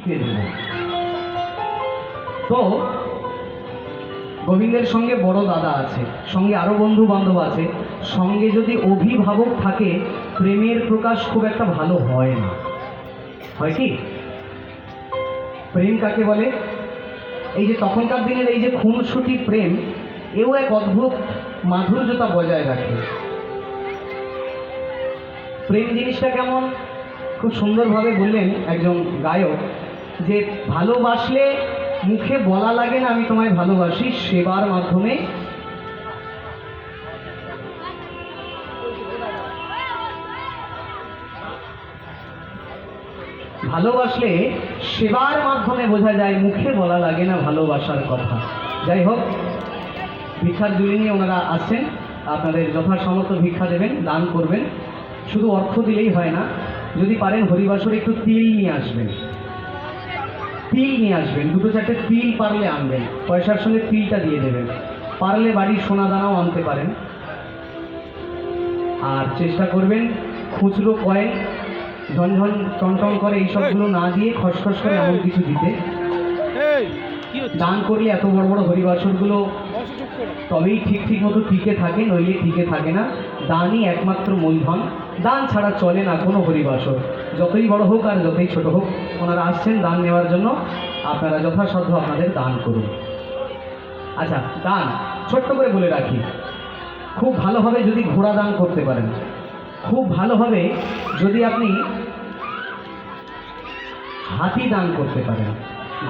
টিপে দেব। তো গোবিন্দের সঙ্গে বড় দাদা আছে, সঙ্গে আরো বন্ধু বান্ধব আছে, সঙ্গে যদি অভিভাবক থাকে প্রেমের প্রকাশ খুব একটা ভালো হয় না। হয় কি? প্রেম কাকে বলে? এই যে তখনকার দিনের এই যে খুনসুটি প্রেম, এও এক অদ্ভুত মাধুর্যতা বজায় রাখে। প্রেম জিনিসটা কেমন খুব সুন্দরভাবে বললেন একজন গায়ক, যে ভালোবাসলে মুখে বলা লাগে না আমি তোমায় ভালোবাসি, সেবার মাধ্যমে ভালোবাসলে সেবার মাধ্যমে বোঝা যায়, মুখে বলা লাগে না ভালোবাসার কথা। যাই হোক, ভিক্ষার ঝুলি নিয়ে ওনারা আসছেন, আপনাদের যথাসমর্থ ভিক্ষা দেবেন, দান করবেন। শুধু অর্থ দিলেই হয় না, যদি পারেন হরিবাসরে একটু তিল নিয়ে আসবেন, তিল নিয়ে আসবেন, দুটো চারটে তিল পারলে আনবেন, পয়সার সঙ্গে তিলটা দিয়ে দেবেন। পারলে বাড়ির সোনা দানাও আনতে পারেন। আর চেষ্টা করবেন খুচরো কয়েন, ঝনঝন টনটন করে এইসবগুলো না দিয়ে খসখস করে এমন কিছু দিতে। দান করলে এত বড় বড় হরিবাসরগুলো তবেই ঠিক মতো টিকে থাকে, নইলে টিকে থাকে না। দানই একমাত্র মূলধন, দান ছাড়া চলে না কোনো হরিবাসর, যতই বড় হোক আর যতই ছোট হোক। ওনারা আসছেন দান নেওয়ার জন্য, আপনারা যথাসাধ্য আপনাদের দান করুন। আচ্ছা, দান ছোট্ট করে বলে রাখি, খুব ভালো হবে যদি ঘোড়া দান করতে পারেন, খুব ভালো হবে যদি আপনি হাতি দান করতে পারেন।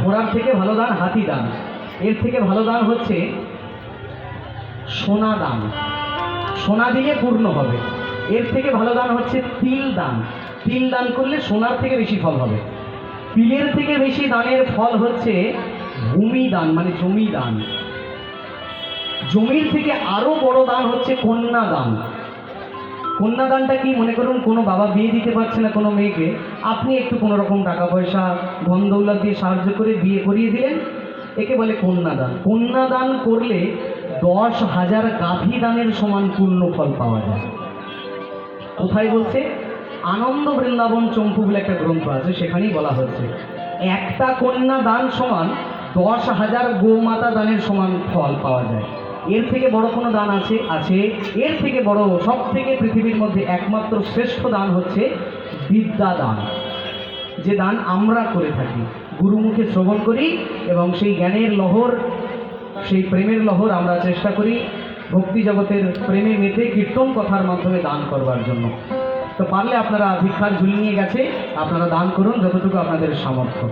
ঘোড়ার থেকে ভালো দান হাতি দান, এর থেকে ভালো দান হচ্ছে সোনা দান, সোনা দিয়ে পূর্ণ হবে। এর থেকে ভালো দান হচ্ছে তিল দান, তিল দান করলে সোনার থেকে বেশি ফল হবে। তিলের থেকে বেশি দানের ফল হচ্ছে ভূমি দান, মানে জমি দান। জমির থেকে আরো বড় দান হচ্ছে কন্যা দান। কন্যাদানটা কি? মনে করুন কোনো বাবা বিয়ে দিতে পারছে না কোনো মেয়েকে, আপনি একটু কোনো রকম টাকা পয়সা ধন দৌলত দিয়ে সাহায্য করে বিয়ে করিয়ে দিলেন, একে বলে কন্যাদান। কন্যাদান করলে 10,000 গাভী দানের সমান পূর্ণ ফল পাওয়া যায়। কোথায় বলছে? আনন্দ বৃন্দাবন চম্পু বলে একটা গ্রন্থ আছে, সেখানেই বলা হচ্ছে একটা কন্যা দান সমান 10,000 গোমাতা দানের সমান ফল পাওয়া যায়। এর থেকে বড় কোনো দান আছে? আছে। এর থেকে বড়, সব থেকে পৃথিবীর মধ্যে একমাত্র শ্রেষ্ঠ দান হচ্ছে বিদ্যা দান, যে দান আমরা করে থাকি, গুরুমুখে শ্রবণ করি এবং সেই জ্ঞানের লহর, সেই প্রেমের লহর আমরা চেষ্টা করি ভক্তি জগতের প্রেমে মেতে কীর্তন কথার মাধ্যমে দান করবার জন্য। তো পারলে আপনারা ভিক্ষার ঝুলি নিয়ে গেছে, আপনারা দান করুন যতটুকু আপনাদের সামর্থ্য।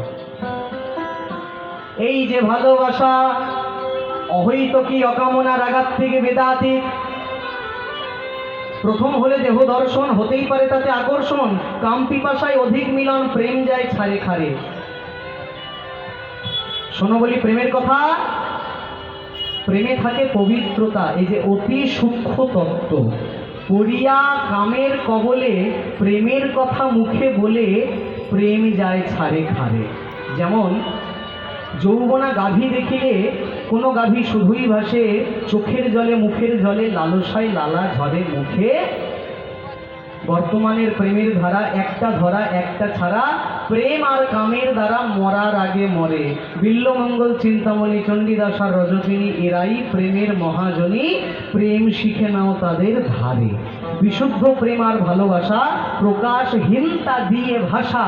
এই যে ভালোবাসা, অহৈত কি অকামনা রাগাত থেকে বেদাতীত। প্রথম হলে দেহ দর্শন, হতেই পারে তাতে আকর্ষণ, কাম পিপাসায় অধিক মিলন, প্রেম যায় ছাড়ে খারে। শোনো বলি প্রেমের কথা, প্রেমে থাকে পবিত্রতা, এই যে অতি সূক্ষ্ম তত্ত্ব। পড়িয়া কামের কবলে প্রেমের কথা মুখে বলে, প্রেম যায় ছাড়ে খারে। যেমন যৌবনা গাভী দেখিলে কোনো গাভী শুধুই ভাসে চোখের জলে মুখের জলে, লালসায় লালা ঝরে মুখে। বর্তমানের প্রেমের ধারা একটা ধরা একটা ছাড়া, প্রেম আর কামের দ্বারা মরার আগে মরে। বিল্লমঙ্গল চিন্তামণি চণ্ডীদাস আর রজকিনী এরাই প্রেমের মহাজনী, প্রেম শিখে নাও তাদের ধারে। বিশুদ্ধ প্রেম আর ভালোবাসা প্রকাশহীনতা দিয়ে ভাষা,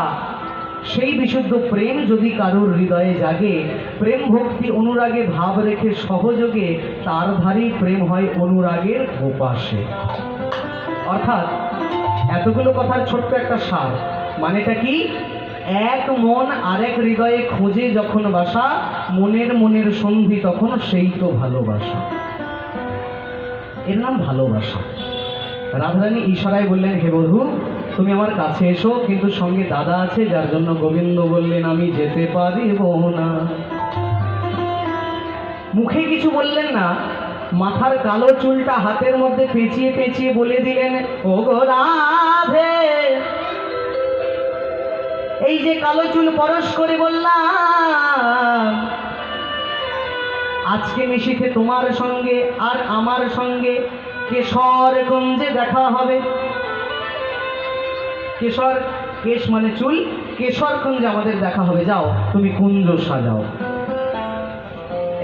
সেই বিশুদ্ধ প্রেম যদি কারোর হৃদয়ে জাগে, প্রেম ভক্তি অনুরাগে ভাব রেখে সহযোগে, তার ধারেই প্রেম হয় অনুরাগের ওপাশে। অর্থাৎ এতগুলো কথার ছোট্ট একটা সার, মানেটা কি? এক মন আরেক হৃদয়ে খোঁজে যখন বাসা, মনের সন্ধি তখন সেই তো ভালোবাসা। এর নাম ভালোবাসা। রাধারানী ইশারায় বললেন, হে বধূ তুমি আমার কাছে এসো, কিন্তু সঙ্গে দাদা আছে, যার জন্য গোবিন্দ বললেন আমি যেতে পারিব না। মুখে কিছু বললেন না, মাথার কালো চুলটা হাতের মধ্যে পেঁচিয়ে পেঁচিয়ে বলে দিলেন, ও গো রাধে, এই যে কালো চুল পরশ করে বললাম, আজকে নিশীথে তোমার সঙ্গে আর আমার সঙ্গে কেশরগঞ্জে দেখা হবে। কেশর, কেশ মানে চুল, কেশরকুঞ্জে আমাদের দেখা হবে, যাও তুমি কুঞ্জ সাজাও।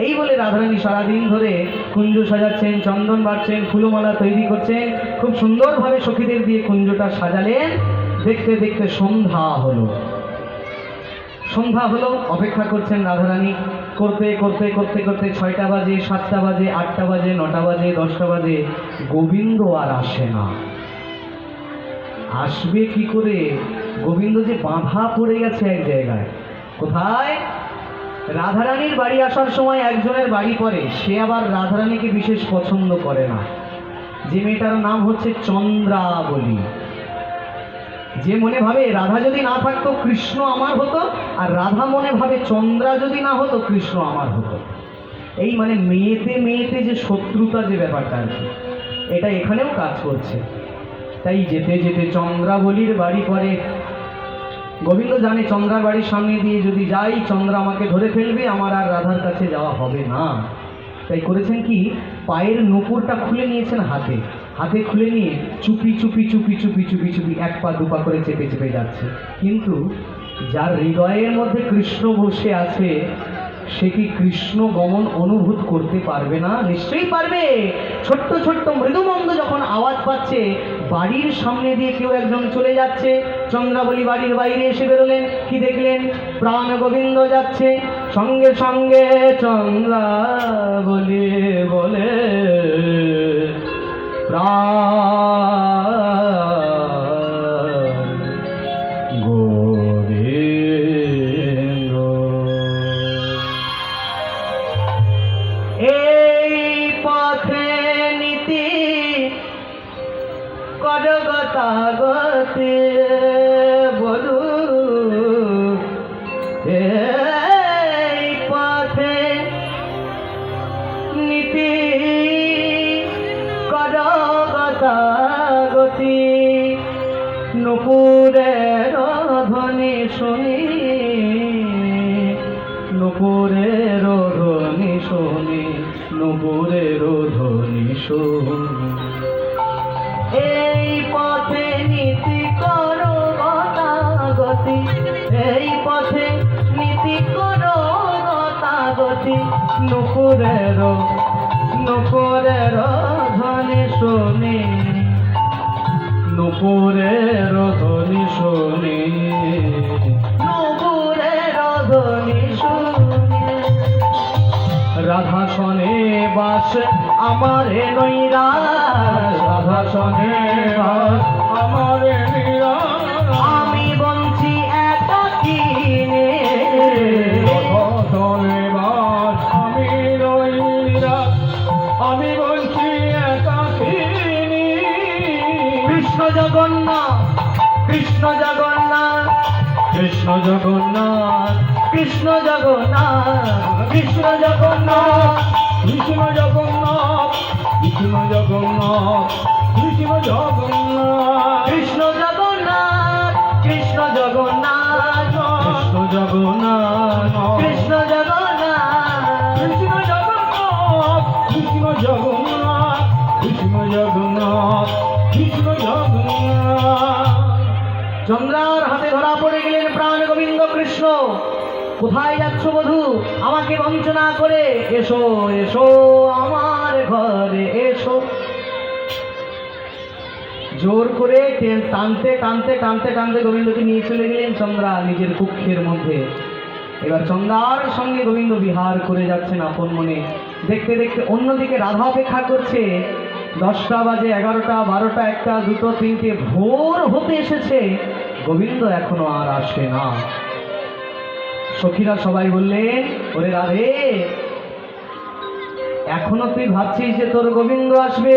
এই বলে রাধারানী সারাদিন ধরে কুঞ্জ সাজাচ্ছেন, চন্দন বাড়ছেন, ফুলমালা তৈরি করছেন, খুব সুন্দরভাবে সখীদের দিয়ে কুঞ্জটা সাজালেন। দেখতে দেখতে সন্ধ্যা হলো। সন্ধ্যা হলো, অপেক্ষা করছেন রাধারানী। করতে করতে করতে করতে 6টা বাজে, 7টা বাজে, 8টা বাজে, 9টা বাজে, 10টা বাজে, গোবিন্দ আর আসে না। আসবে কি করে? গোবিন্দ যে বাঁধা পড়ে গেছে এক জায়গায়। কোথায়? রাধারানীর বাড়ি আসার সময় একজনের বাড়ি পড়ে, সে আবার রাধারানীকে বিশেষ পছন্দ করে না। যে মেয়েটার নাম হচ্ছে চন্দ্রাবলী। যে মনে ভাবে রাধা যদি না থাকতো কৃষ্ণ আমার হতো, আর রাধা মনে ভাবে চন্দ্রা যদি না হতো কৃষ্ণ আমার হতো। এই মানে মেয়েতে মেয়েতে যে শত্রুতা, যে ব্যাপারটা আর কি, এটা এখানেও কাজ করছে। তাই যেতে যেতে চন্দ্রাবলীর বাড়ি পড়ে। গোবিন্দ জানে চন্দ্রার বাড়ির সামনে দিয়ে যদি যাই চন্দ্রা আমাকে ধরে ফেলবে, আমার আর রাধার কাছে যাওয়া হবে না। তাই করেছেন কি, পায়ের নূপুরটা খুলে নিয়েছেন হাতে, হাতে খুলে নিয়ে চুপি চুপি চুপি চুপি চুপি চুপি 1 পা 2 পা করে চেপে চেপে যাচ্ছে। কিন্তু যার হৃদয়ের মধ্যে কৃষ্ণ বসে আছে, সে কি কৃষ্ণ গমন অনুভূত করতে পারবে না? নিশ্চয়ই পারবে। ছোট্ট ছোট্ট মৃদুমন্দ যখন আওয়াজ পাচ্ছে, বাড়ির সামনে দিয়ে কেউ একজন চলে যাচ্ছে। চন্দ্রাবলী বাড়ির বাইরে এসে বেরোলেন। কি দেখলেন? প্রাণ গোবিন্দ যাচ্ছে, সঙ্গে সঙ্গে চন্দ্রাবলী বলে, প্রাণ গোবিন্দ। এই পথে নীতি করগতাগতে বলু, এই পথে নীতি করগতাগতি, নূপুরের ধ্বনি শুনি, নূপুরের ধ্বনি শুনি, নূপুরের ধ্বনি শুনি। এই পথে নীতি করো গতাগতি, এই পথে নীতি করো গতাগতি, নূপুরের নূপুরের ধ্বনি শুনি, নূপুরের ধ্বনি শুনি, নূপুরের ধ্বনি শুনি। রাধা সনে বাস আমারে নৈরাশ, রাধা সনে বাস আমারে নিরাশ, আমি বঞ্চি একাকিনে, রাধা সনে বাস আমি নৈরাশ, আমি বঞ্চি একাকিনী। কৃষ্ণ জগন্নাথ, কৃষ্ণ জগন্নাথ, কৃষ্ণ জগন্নাথ, কৃষ্ণ জগন্নাথ, কৃষ্ণ জগন্নাথ, কৃষ্ণ জগন্নাথ, কৃষ্ণ জগন্নাথ, কৃষ্ণ জগন্নাথ, কৃষ্ণ জগন্নাথ, কৃষ্ণ জগন্নাথ, কৃষ্ণ জগন্নাথ, কৃষ্ণ জগন্নাথ, কৃষ্ণ জগন্নাথ, কৃষ্ণ জগন্নাথ, কৃষ্ণ জগন্নাথ, কৃষ্ণ জগন্নাথ। চন্দ্রার হাতে ধরা পড়ে গেলেন প্রাণ গোবিন্দ কৃষ্ণ। কোথায় যাচ্ছ বধূ? আমাকে বঞ্চনা করে, এসো এসো আমার ঘরে এসো। জোর করে টানতে টানতে টানতে টানতে গোবিন্দকে নিয়ে চলে গেলেন চন্দ্রা নিজের কক্ষের মধ্যে। এবার চন্দ্রার সঙ্গে গোবিন্দ বিহার করে যাচ্ছেন আপন মনে। দেখতে দেখতে অন্যদিকে রাধা অপেক্ষা করছে। 10টা বাজে, 11টা, 12টা, 1টা, 2টো, 3টে, ভোর হতে এসেছে, গোবিন্দ এখনো আর আসে না। সখীরা সবাই বললেন, ওরে রাধে, এখনো তুই ভাবছিস যে তোর গোবিন্দ আসবে,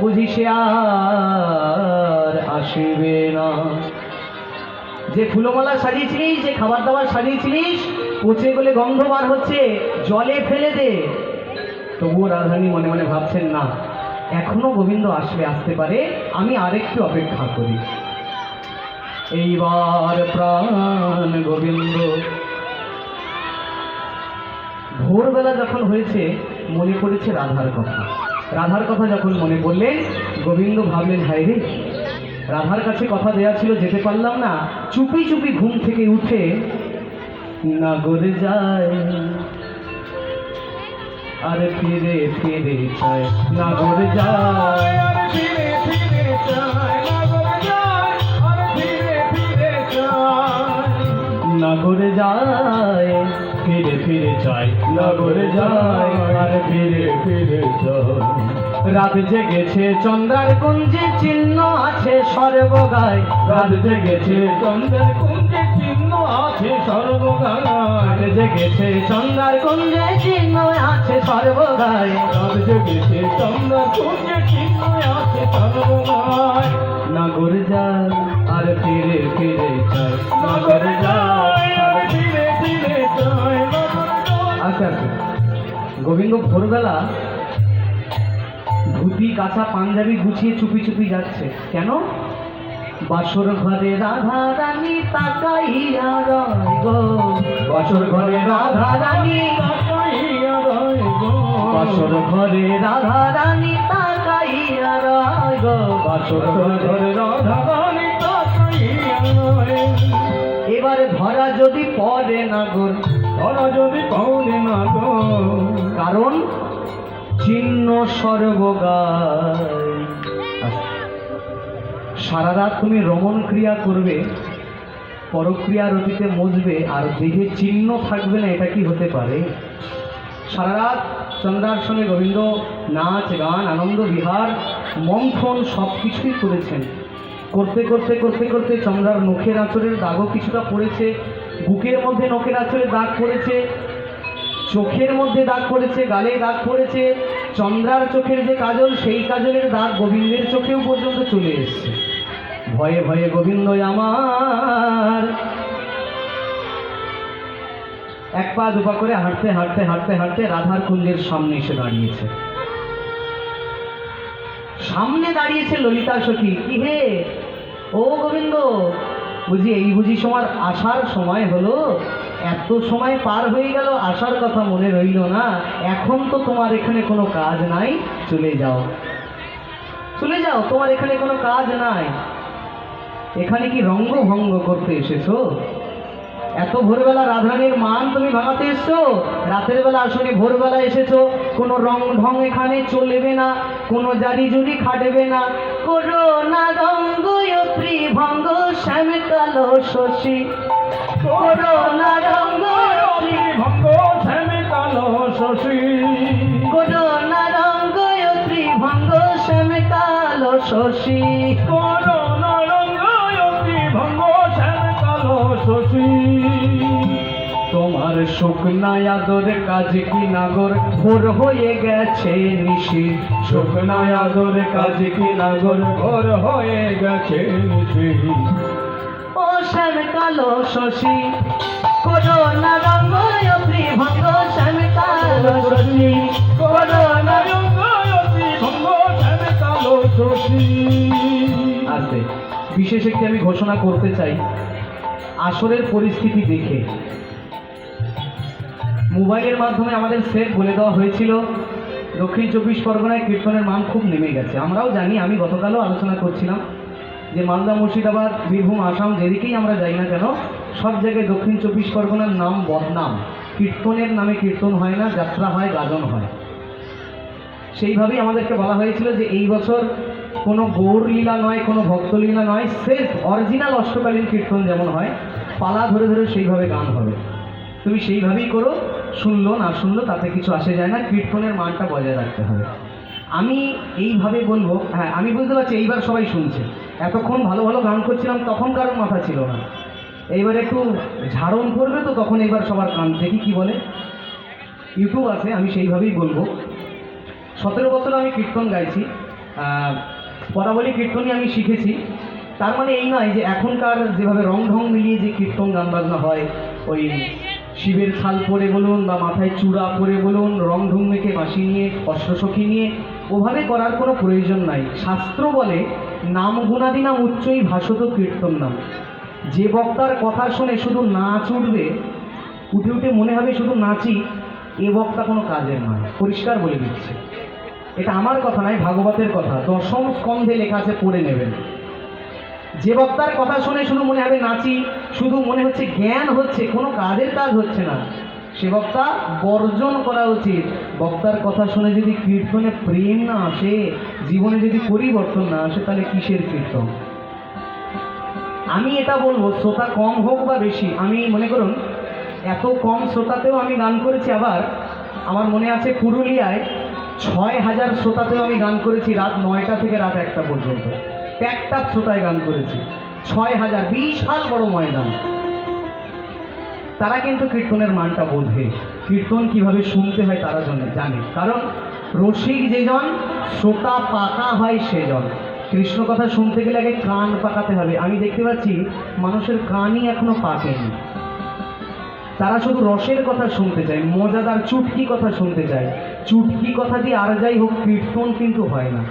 বুঝি সে আর আসবে না। যে ফুলমালা সাজিয়েছিলিস, যে খাবার দাবার সাজিয়েছিলিস, পচে গেলে গন্ধ বার হচ্ছে, জলে ফেলে দে। তবুও রাধারানী মনে মনে ভাবছেন, না, এখনো গোবিন্দ আসবে, আসতে পারে, আমি আরেকটু অপেক্ষা করি। এইবার প্রাণ গোবিন্দ ভোরবেলা যখন হয়েছে, মনে পড়েছে রাধার কথা। রাধার কথা যখন মনে পড়লেন, গোবিন্দ ভাবলেন, হায় রে, রাধার কাছে কথা দেয়া ছিল, যেতে পারলাম না, চুপি চুপি ঘুম থেকে উঠে নাগর যায় আর ফিরে ফিরে চায়, নাগর যায় আর ফিরে ফিরে চায়, নাগর যায় আর ফিরে ফিরে চায়, নাগর যায় ফিরে ফিরে চায়, নাগর যায় আর ফিরে ফিরে চায়। রাত জেগেছে চন্দ্রার কুঞ্জে, চিহ্ন আছে সর্বগায়, রাত জেগেছে চন্দ্রার কুঞ্জে, চিহ্ন আছে সর্বগায়, রাত জেগেছে চন্দ্রার কুঞ্জে, চিহ্ন আছে সর্বগায়, রাত জেগেছে চন্দ্রার কুঞ্জে, চিহ্ন আছে সর্বগায়, নাগর যায় আর ফিরে ফিরে চায়, নাগর যায় আর ফিরে ফিরে চায়, নাগর যায়। আচ্ছা আচ্ছা, গোবিন্দ ভোরবেলা ধুতি কাঁচা পাঞ্জাবি গুছিয়ে চুপি চুপি যাচ্ছে। কেন? বাসর ঘরে রাধা রানী তাকাইয়া রয় গো, বাসর ঘরে রাধা রানী তাকাইয়া রয় গো, বাসর ঘরে রাধা রানী তাকাইয়া রয় গো, বাসর ঘরে রাধা রানী তাকাইয়া রয়। এবারে ধরা যদি পড়ে নাগর, ধরা যদি পড়ে নাগর, কারণ চিহ্ন সর্বগায়। সারা রাত তুমি রমণ ক্রিয়া করবে, পরক্রিয়ার অতীতে মজবে, আর দেহে চিহ্ন থাকবে না, এটা কি হতে পারে? সারা রাত চন্দ্রার সঙ্গে গোবিন্দ নাচ গান আনন্দ বিহার মন্থন সব কিছুই করেছেন। করতে করতে করতে করতে চন্দ্রার নখের আঁচড়ের দাগও কিছুটা পড়েছে, বুকের মধ্যে নখের আঁচড়ের দাগ পড়েছে, চোখের মধ্যে দাগ পড়েছে, গালে দাগ পড়েছে, চন্দ্রার চোখের যে কাজল সেই কাজলের দাগ গোবিন্দের চোখেও পর্যন্ত চলে এসছে। ভয়ে ভয়ে গোবিন্দ আমার এক পা দুপা করে হাঁটতে হাঁটতে হাঁটতে হাঁটতে রাধার কুঞ্জের সামনে এসে দাঁড়িয়েছে। সামনে দাঁড়িয়েছে ললিতা সখী। কি হে ও গোবিন্দ, বুঝি এই বুঝি তোমার আসার সময় হলো? এত সময় পার হয়ে গেল, আসার কথা মনে রইল না? এখন তো তোমার এখানে কোনো কাজ নাই, চলে যাও চলে যাও, তোমার এখানে কোনো কাজ নাই। এখানে কি রঙ্গভঙ্গ করতে এসেছো? এত ভোরবেলা রাধারানীর মান তুমি ভাঙাতে এসছো? রাতের বেলা আসলে ভোরবেলা এসেছো, কোনো রং ঢং এখানে চলবে না, কোনো জারি জুরি খাটবে না। করো না রঙ্গ ত্রিভঙ্গ শ্যাম কালো শশী, করো না রঙ্গ ত্রিভঙ্গ শ্যাম কালো শশী, করো না রঙ্গ ত্রিভঙ্গ শ্যাম কালো শশী, করো না রঙ্গ ত্রিভঙ্গ শ্যাম কালো শশী। তোমার শুকনা আদর কাজ কি নাগর, ভোর হয়ে গেছে নিশি, শুকনা আদর কাজ কি নাগর, ভোর হয়ে গেছে নিশি। ও শ্যাম কালো শশী, করো না রঙ্গ ত্রিভঙ্গ শ্যাম কালো শশী, করো না রঙ্গ ত্রিভঙ্গ শ্যাম কালো শশী। আছে বিশেষ একটি আমি ঘোষণা করতে চাই। আসরের পরিস্থিতি দেখে মোবাইলের মাধ্যমে আমাদের সেট বলে দেওয়া হয়েছিল দক্ষিণ 24 পরগনায় কীর্তনের মান খুব নেমে গেছে। আমরাও জানি, আমি গতকালও আলোচনা করছিলাম যে মালদা, মুর্শিদাবাদ, বীরভূম, আসাম যেদিকেই আমরা যাই না কেন, সব জায়গায় দক্ষিণ 24 পরগনার নাম বদনাম। কীর্তনের নামে কীর্তন হয় না, যাত্রা হয়, গাজন হয়। সেইভাবেই আমাদেরকে বলা হয়েছিল যে এই বছর কোনো গৌরলীলা নয়, কোনো ভক্তলীলা নয়, সেলফ অরিজিনাল অষ্টকালীন কীর্তন যেমন হয়, পালা ধরে ধরে সেইভাবে গান হবে। তুমি সেইভাবেই করো, শুনলো না শুনলো তাতে কিছু আসে যায় না, কীর্তনের মানটা বজায় রাখতে হবে। আমি এইভাবে বলবো, হ্যাঁ আমি বুঝতে পারছি এইবার সবাই শুনছে। এতক্ষণ ভালো ভালো গান করছিলাম তখন কারোর মাথা ছিল না, এইবার একটু ঝাড়ন করবে তো তখন এইবার সবার কান, দেখি কি বলে। ইউটিউব আছে, আমি সেইভাবেই বলবো। 17 বছর আমি কীর্তন গাইছি, পদাবলী কীর্তনই আমি শিখেছি। তার মানে এই নয় যে এখনকার যেভাবে রং ঢং মিলিয়ে যে কীর্তন গান বাজনা হয়, ওই শিবের ছাল পরে বলুন বা মাথায় চূড়া পরে বলুন, রং ঢং মেখে বাঁশি নিয়ে অষ্টসখী নিয়ে, ওভাবে করার কোনো প্রয়োজন নাই। শাস্ত্র বলে নাম গুণাদি নাম উচ্চই ভাষত কীর্তন নাম। যে বক্তার কথা শুনে শুধু নাচ উঠবে, উঠে উঠে মনে হবে শুধু নাচি, এ বক্তা কোনো কাজের নয়, পরিষ্কার বলে দিচ্ছে। এটা আমার কথা নয়, ভাগবতের কথা, 10ম স্কন্ধে লেখা আছে, পড়ে নেবেন। যে বক্তার কথা শুনে শুধু মনে হবে নাচি, শুধু মনে হচ্ছে জ্ঞান হচ্ছে, কোনো কাজের কাজ হচ্ছে না, সে বক্তা বর্জন করা উচিত। বক্তার কথা শুনে যদি কীর্তনে প্রেম না আসে, জীবনে যদি পরিবর্তন না আসে, তাহলে কিসের কীর্তন? আমি এটা বলবো, শ্রোতা কম হোক বা বেশি, আমি মনে করুন এত কম শ্রোতাতেও আমি গান করেছি। আবার আমার মনে আছে পুরুলিয়ায় 6000 শ্রোতাতেও আমি গান করেছি, রাত 9টা থেকে রাত 1টা পর্যন্ত একটা শ্রোতায় গান করেছি। 6000, বিশাল বড় ময়দান। তারা কিন্তু কীর্তনের মানটা বোঝে, কীর্তন কিভাবে শুনতে হয় তারা জানে। কারণ রসিক যেজন, শ্রোতা পাকা হয় সেজন। কৃষ্ণ কথা শুনতে গেলে আগে কান পাকাতে হবে। আমি দেখতে পাচ্ছি মানুষের কানই এখনো পাকেনি, তারা শুধু রসের কথা শুনতে চায়, মজাদার চুটকি কথা শুনতে চায়। চুটকি কথা দিয়ে আর যাই হোক, কীর্তন কিন্তু হয় না।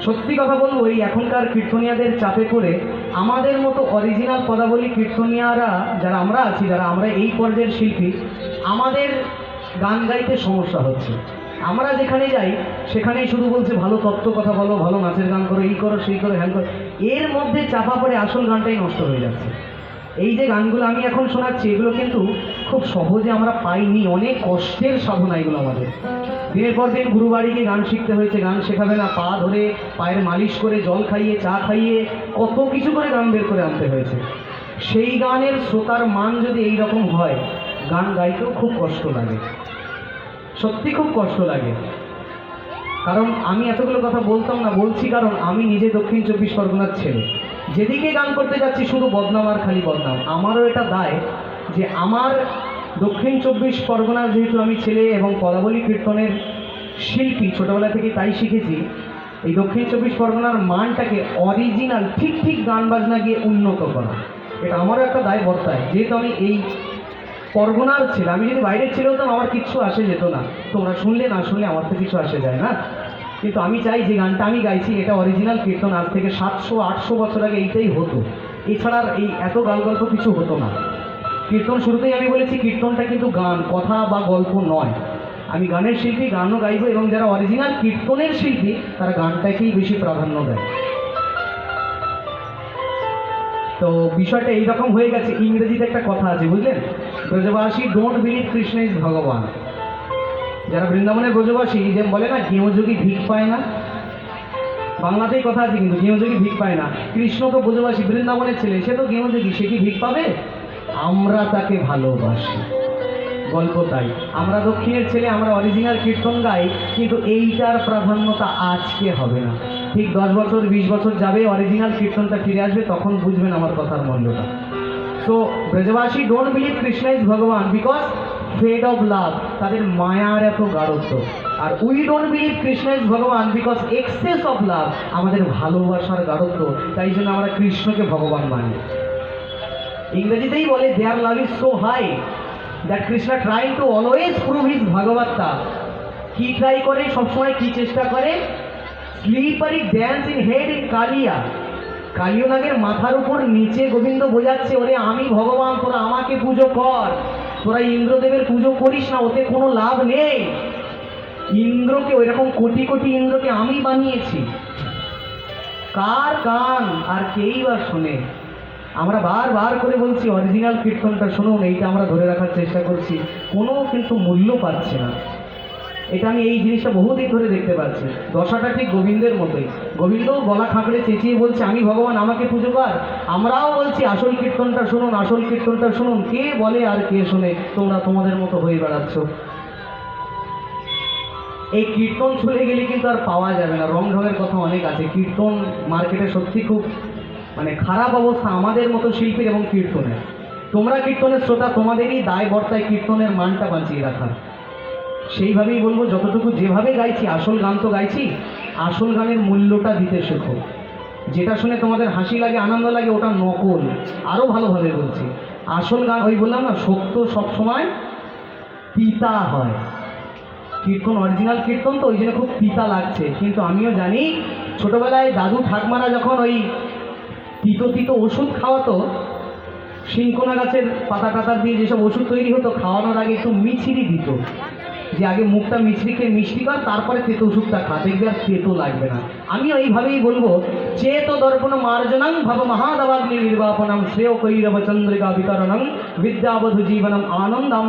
সত্যি কথা বলবো, এই এখনকার কীর্তনিয়াদের চাপে পড়ে আমাদের মতো অরিজিনাল পদাবলী কীর্তনিয়ারা যারা আমরা আছি, যারা আমরা এই পর্যায়ের শিল্পী, আমাদের গান গাইতে সমস্যা হচ্ছে। আমরা যেখানে যাই সেখানেই শুধু বলছে ভালো তত্ত্ব কথা বলো, ভালো নাচের গান করো, এই করো সেই করো হ্যান করো। এর মধ্যে চাপা পড়ে আসল গানটাই নষ্ট হয়ে যাচ্ছে। এই যে গানগুলো আমি এখন শোনাচ্ছি, এগুলো কিন্তু খুব সহজে আমরা পাইনি, অনেক কষ্টের সাধনা এগুলো আমাদের। দিনের পর দিন গুরুবাড়ি গিয়ে গান শিখতে হয়েছে। গান শেখাবে না, পা ধরে পায়ের মালিশ করে, জল খাইয়ে, চা খাইয়ে, কত কিছু করে গান বের করে আনতে হয়েছে। সেই গানের শ্রোতার মান যদি এই রকম হয়, গান গাইতেও খুব কষ্ট লাগে, সত্যি খুব কষ্ট লাগে। কারণ আমি এতগুলো কথা বলতাম না, বলছি কারণ আমি নিজে দক্ষিণ 24 পরগনার ছেলে। যেদিকে গান করতে যাচ্ছি শুধু বদনাম আর খালি বদনাম। আমারও এটা দায় যে আমার দক্ষিণ 24 পরগনার যেহেতু আমি ছেলে এবং পদাবলী কীর্তনের শিল্পী, ছোটোবেলা থেকে তাই শিখেছি, এই দক্ষিণ 24 পরগনার মানটাকে অরিজিনাল ঠিক ঠিক গান বাজনা গিয়ে উন্নত করা, এটা আমারও একটা দায় বর্তায়। যেহেতু আমি এই পরগনার ছেলে, আমি যদি বাইরের ছেলে হতাম আমার কিচ্ছু আসে যেত না, তোমরা শুনলে না শুনলে আমার তো কিছু আসে যায় না। কিন্তু আমি চাই যে গানটা আমি গাইছি এটা অরিজিনাল কীর্তন। আজ থেকে 700-800 বছর আগে এইটাই হতো, এছাড়া এই এত গাল গল্প কিছু হতো না। কীর্তন শুরুতেই আমি বলেছি, কীর্তনটা কিন্তু গান, কথা বা গল্প নয়। আমি গানের শিল্পী, গানও গাইব, এবং যারা অরিজিনাল কীর্তনের শিল্পী তারা গানটাকেই বেশি প্রাধান্য দেয়। তো বিষয়টা এইরকম হয়ে গেছে। ইংরেজিতে একটা কথা আছে, বুঝলেন, ব্রজবাসী ডোন্ট বিলিভ কৃষ্ণ ইজ ভগবান। যারা বৃন্দাবনের ব্রজবাসী, যে বলে না গেঁয়োযোগী ভিক পায় না, বাংলাতেই কথা আছে কিন্তু, গেঁয়োযোগী ভিক পায় না। কৃষ্ণ তো ব্রজবাসী, বৃন্দাবনের ছেলে, সে তো গেঁয়োযোগী, সে কি ভিক পাবে? আমরা তাকে ভালোবাসি, গল্প তাই। আমরা দক্ষিণের ছেলে, আমরা অরিজিনাল কীর্তন গাই, কিন্তু এইটার প্রাধান্যতা আজকে হবে না। ঠিক 10 বছর 20 বছর যাবে, অরিজিনাল কীর্তনটা ফিরে আসবে, তখন বুঝবেন আমার কথার মূল্যটা। So Brajabasi don't believe Krishna is Bhagavan because fed of love, তাদের মায়ার এত গাঢ়ত্ব। আর we don't believe Krishna is Bhagavan because excess of love, আমাদের ভালোবাসার গাঢ়ত্ব, তাই জন্য আমরা কৃষ্ণকে ভগবান মানি। ইংরেজিতেই বলে their love is so high that Krishna trying to always prove his ভাগবত্তা। কি ট্রাই করে সবসময়, কি চেষ্টা করে? Slippery dance in head in Kaliya. কালিয়নাগের মাথার উপর নিচে গোবিন্দ বোঝাচ্ছে, ওরে আমি ভগবান, তোরা আমাকে পুজো কর, তোরা ইন্দ্রদেবের পুজো করিস না, ওতে কোনো লাভ নেই। ইন্দ্রকে, ওই রকম কোটি কোটি ইন্দ্রকে আমি বানিয়েছি। কার গান আর কেই বা শোনে? আমরা বারবার করে বলছি অরিজিনাল কীর্তনটা শুনুন, এইটা আমরা ধরে রাখার চেষ্টা করছি, কোনো কিন্তু মূল্য পাচ্ছে না। এটা আমি এই জিনিসটা বহুদিন ধরে দেখতে পাচ্ছি। দশাটা ঠিক গোবিন্দের মতোই, গোবিন্দও গলা খাঁকড়ে চেঁচিয়ে বলছে আমি ভগবান, আমাকে পুজো কর। আমরাও বলছি আসল কীর্তনটা শুনুন, আসল কীর্তনটা শুনুন। কে বলে আর কে শোনে? তোমরা তোমাদের মতো হয়ে বেড়াচ্ছ। এই কীর্তন চলে গেলে কিন্তু আর পাওয়া যাবে না। রং ঢঙের কথা অনেক আছে, কীর্তন মার্কেটে সত্যি খুব খারাপ অবস্থা আমাদের মতো শিল্পীর এবং কীর্তনের। তোমরা কীর্তনের শ্রোতা, তোমাদেরই দায় বর্তায় কীর্তনের মানটা বাঁচিয়ে রাখার। সেইভাবেই বলবো, যতটুকু যেভাবে গাইছি, আসল গান তো গাইছি, আসল গানের মূল্যটা দিতে শেখো। যেটা শুনে তোমাদের হাসি লাগে, আনন্দ লাগে, ওটা নকল। আরও ভালোভাবে বলছি, আসল গান, ওই বললাম না, সত্য সবসময় তিতা হয়। কীর্তন অরিজিনাল কীর্তন তো ওই জন্য খুব তিতা লাগছে। কিন্তু আমিও জানি, ছোটোবেলায় দাদু ঠাকমারা যখন ওই তিতো তিতো ওষুধ খাওয়াতো, শিংকোনা গাছের পাতা টাতা দিয়ে যেসব ওষুধ তৈরি হতো, খাওয়ানোর আগে একটু মিছিরি দিত। যে আগে মুখটা মিষ্টি খেয়ে মিষ্টি কর, তারপরে তেতো ওষুধটা খা, দেখবি আর তেতো লাগবে না। আমিও এইভাবেই বলবো, চেত দর্পণ মার্জনং ভব মহাদবাগ্নি নির্বাপনম শ্রেয় কৈরব চন্দ্রিকা বিতরণং বিদ্যাবধু জীবনম আনন্দম